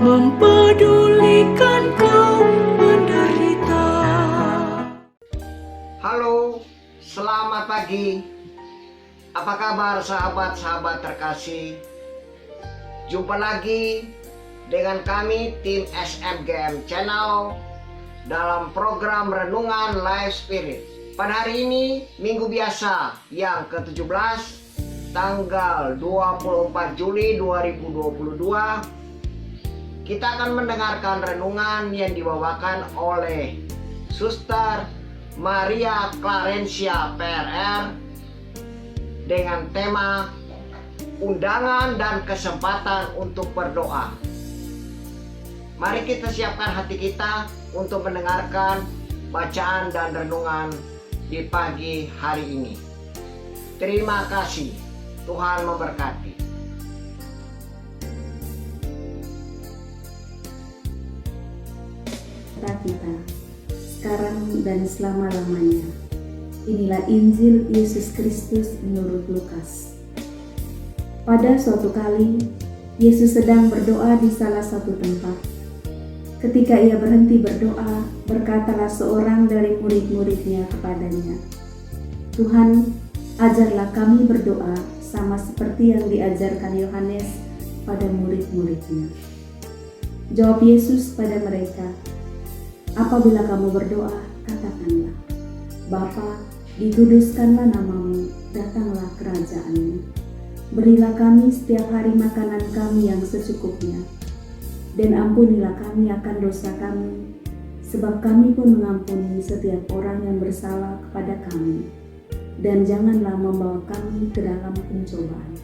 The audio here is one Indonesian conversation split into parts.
mempedulikan kaum menderita. Halo, selamat pagi. Apa kabar sahabat-sahabat terkasih? Jumpa lagi dengan kami tim SMGM Channel dalam program Renungan Life Spirit. Pada hari ini, Minggu Biasa yang ke-17, tanggal 24 Juli 2022, kita akan mendengarkan renungan yang dibawakan oleh Suster Maria Clarencia PRR dengan tema undangan dan kesempatan untuk berdoa. Mari kita siapkan hati kita untuk mendengarkan bacaan dan renungan di pagi hari ini. Terima kasih. Tuhan memberkati. Kita sekarang dan selama-lamanya. Inilah Injil Yesus Kristus menurut Lukas. Pada suatu kali, Yesus sedang berdoa di salah satu tempat. Ketika ia berhenti berdoa, berkatalah seorang dari murid-muridnya kepadanya, "Tuhan, ajarlah kami berdoa sama seperti yang diajarkan Yohanes pada murid-muridnya." Jawab Yesus pada mereka, "Apabila kamu berdoa, katakanlah, Bapa, dikuduskanlah namamu, datanglah kerajaan-Mu. Berilah kami setiap hari makanan kami yang secukupnya, dan ampunilah kami akan dosa kami, sebab kami pun mengampuni setiap orang yang bersalah kepada kami. Dan janganlah membawa kami ke dalam pencobaan."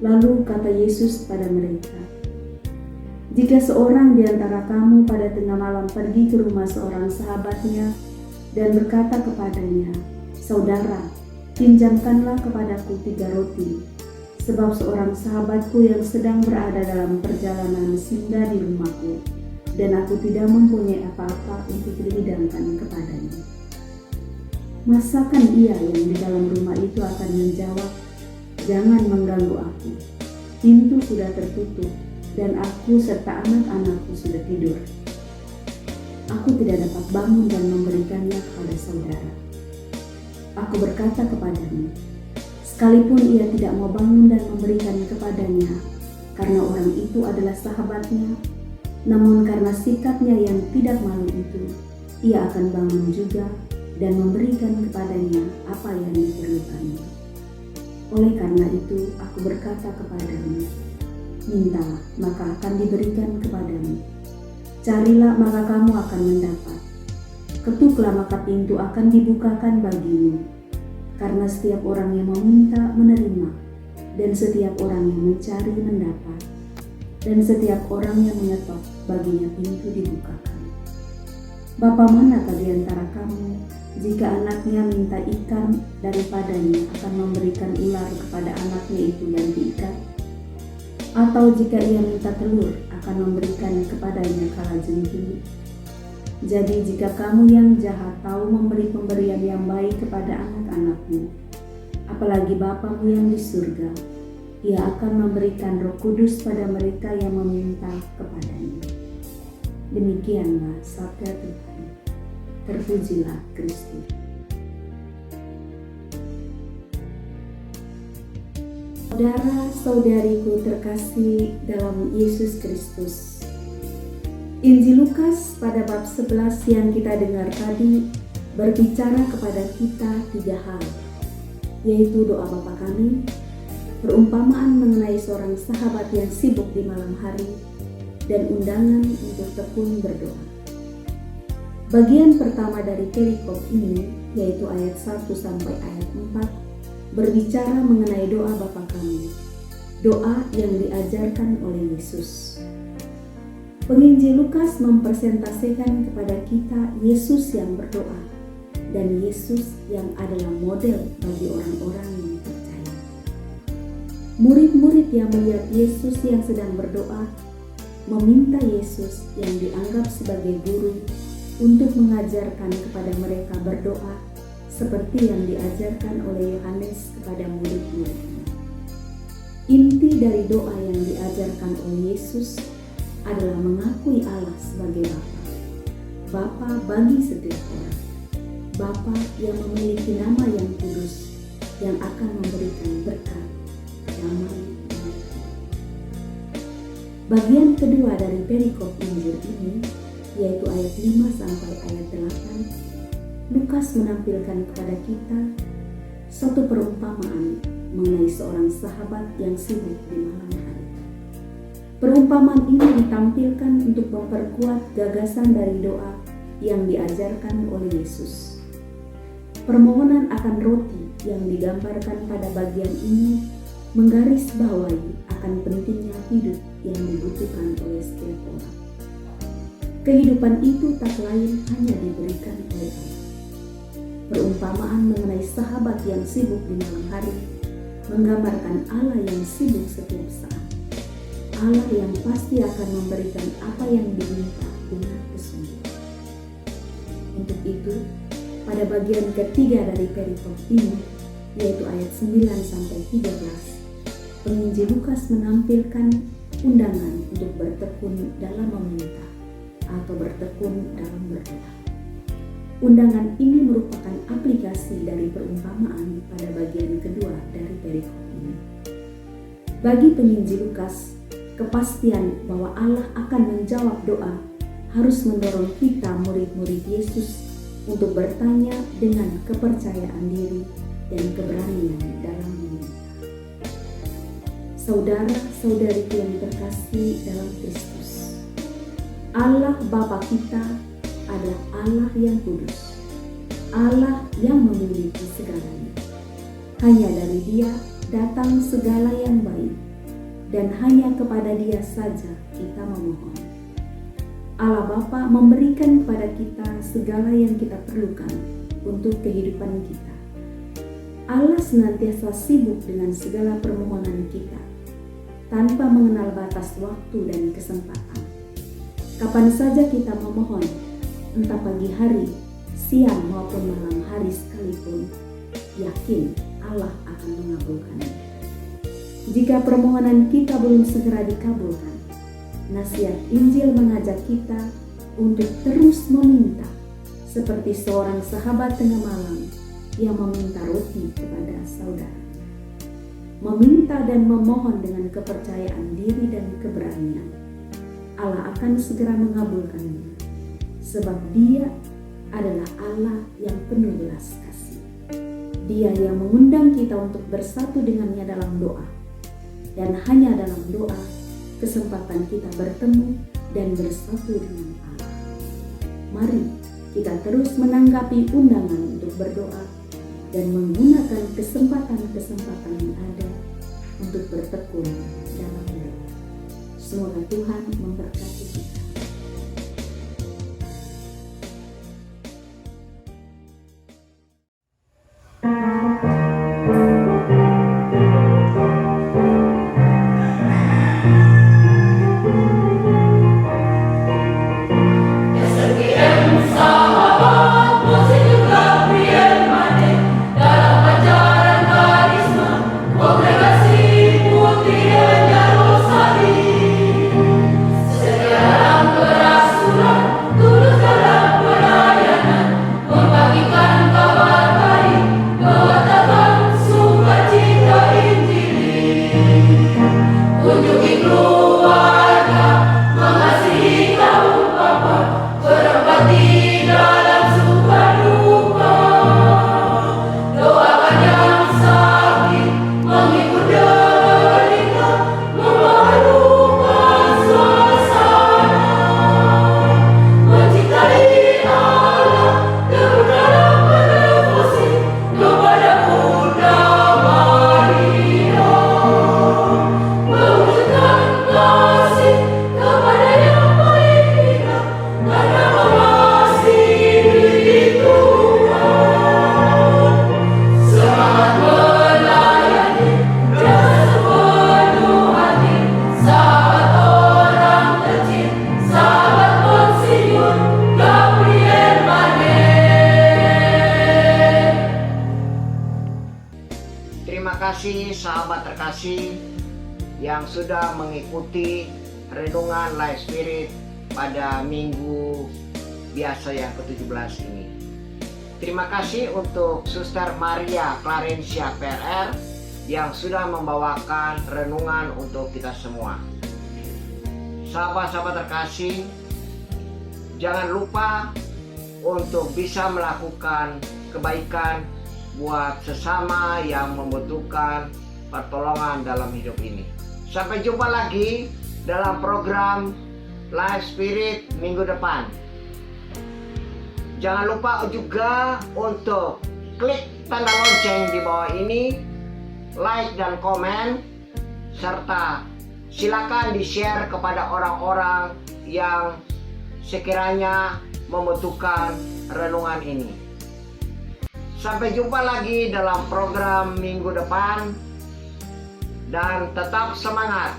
Lalu kata Yesus pada mereka, "Jika seorang di antara kamu pada tengah malam pergi ke rumah seorang sahabatnya dan berkata kepadanya, 'Saudara, pinjamkanlah kepadaku 3 roti, sebab seorang sahabatku yang sedang berada dalam perjalanan singgah di rumahku, dan aku tidak mempunyai apa-apa untuk dihidangkan kepadanya.' Masakan ia yang di dalam rumah itu akan menjawab, 'Jangan mengganggu aku, pintu sudah tertutup, dan aku serta anak-anakku sudah tidur. Aku tidak dapat bangun dan memberikannya kepada saudara.' Aku berkata kepadamu, sekalipun ia tidak mau bangun dan memberikan kepadanya, karena orang itu adalah sahabatnya, namun karena sikapnya yang tidak malu itu, ia akan bangun juga dan memberikan kepadanya apa yang diperlukannya. Oleh karena itu, aku berkata kepadamu, mintalah, maka akan diberikan kepadamu. Carilah, maka kamu akan mendapat. Ketuklah, maka pintu akan dibukakan bagimu. Karena setiap orang yang meminta menerima, dan setiap orang yang mencari mendapat, dan setiap orang yang mengetok, baginya pintu dibukakan. Bapa manakah di antara kamu, jika anaknya minta ikan daripadanya akan memberikan ular kepada anaknya itu dan diikat? Atau jika ia minta telur, akan memberikan kepadanya kalajengking? Jadi jika kamu yang jahat tahu memberi pemberian yang baik kepada anak-anakmu, apalagi Bapamu yang di surga, ia akan memberikan Roh Kudus pada mereka yang meminta kepadanya." Demikianlah sabda Tuhan. Terpujilah Kristus. Saudara-saudariku terkasih dalam Yesus Kristus, Injil Lukas pada bab 11 yang kita dengar tadi berbicara kepada kita 3 hal, yaitu doa Bapa kami, perumpamaan mengenai seorang sahabat yang sibuk di malam hari, dan undangan untuk tekun berdoa. Bagian pertama dari perikop ini, yaitu ayat 1 sampai ayat 4, berbicara mengenai doa Bapa kami, doa yang diajarkan oleh Yesus. Penginjil Lukas mempresentasikan kepada kita Yesus yang berdoa, dan Yesus yang adalah model bagi orang-orang yang percaya. Murid-murid yang melihat Yesus yang sedang berdoa, meminta Yesus yang dianggap sebagai guru untuk mengajarkan kepada mereka berdoa seperti yang diajarkan oleh Yohanes kepada murid-muridnya. Inti dari doa yang diajarkan oleh Yesus adalah mengakui Allah sebagai Bapa. Bapa bagi setiap orang. Bapa yang memiliki nama yang kudus, yang akan memberikan berkat, damai, dan hikmat. Bagian kedua dari perikop Injil ini, yaitu ayat 5 sampai ayat 8, Lukas menampilkan kepada kita suatu perumpamaan mengenai seorang sahabat yang sibuk di malam hari. Perumpamaan ini ditampilkan untuk memperkuat gagasan dari doa yang diajarkan oleh Yesus. Permohonan akan roti yang digambarkan pada bagian ini menggarisbawahi akan pentingnya hidup yang dibutuhkan oleh setiap orang. Kehidupan itu tak lain hanya diberikan oleh Allah. Perumpamaan mengenai sahabat yang sibuk di malam hari menggambarkan Allah yang sibuk setiap saat. Allah yang pasti akan memberikan apa yang diminta dengan kesungguhan. Untuk itu, pada bagian ketiga dari perikop ini, yaitu ayat 9 sampai 13, penginjil Lukas menampilkan undangan untuk bertekun dalam meminta atau bertekun dalam berdoa. Undangan ini merupakan aplikasi dari perumpamaan pada bagian kedua dari perikop ini. Bagi penginjil Lukas, kepastian bahwa Allah akan menjawab doa harus mendorong kita murid-murid Yesus untuk bertanya dengan kepercayaan diri dan keberanian dalam meminta. Saudara-saudariku yang terkasih dalam Kristus, Allah Bapa kita adalah Allah yang kudus, Allah yang memiliki segalanya. Hanya dari Dia datang segala yang baik, dan hanya kepada Dia saja kita memohon. Allah Bapa memberikan kepada kita segala yang kita perlukan untuk kehidupan kita. Allah senantiasa sibuk dengan segala permohonan kita, tanpa mengenal batas waktu dan kesempatan. Kapan saja kita memohon, entah pagi hari, siang maupun malam hari sekalipun, yakin Allah akan mengabulkannya. Jika permohonan kita belum segera dikabulkan, nasihat Injil mengajak kita untuk terus meminta, seperti seorang sahabat tengah malam yang meminta roti kepada saudaranya. Meminta dan memohon dengan kepercayaan diri dan keberanian, Allah akan segera mengabulkannya, sebab Dia adalah Allah yang penuh belas kasih. Dia yang mengundang kita untuk bersatu dengannya dalam doa, dan hanya dalam doa kesempatan kita bertemu dan bersatu dengan Allah. Mari kita terus menanggapi undangan untuk berdoa dan menggunakan kesempatan-kesempatan yang ada untuk bertekun dalam doa. Semoga Tuhan memberkati kita. Terima kasih sahabat terkasih yang sudah mengikuti renungan Life Spirit pada minggu biasa yang ke-17 ini. Terima kasih untuk Suster Maria Clarencia PRR yang sudah membawakan renungan untuk kita semua. Sahabat-sahabat terkasih, jangan lupa untuk bisa melakukan kebaikan buat sesama yang membutuhkan pertolongan dalam hidup ini. Sampai jumpa lagi dalam program Life Spirit minggu depan. Jangan lupa juga untuk klik tanda lonceng di bawah ini, like dan komen, serta silakan di-share kepada orang-orang yang sekiranya membutuhkan renungan ini. Sampai jumpa lagi dalam program minggu depan, dan tetap semangat.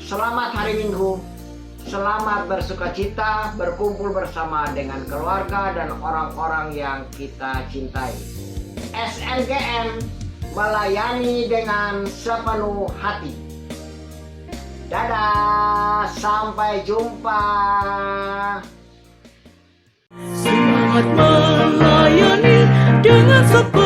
Selamat hari Minggu. Selamat bersukacita, berkumpul bersama dengan keluarga dan orang-orang yang kita cintai. SNGM melayani dengan sepenuh hati. Dadah, sampai jumpa. Semangat melayani dengan sepenuh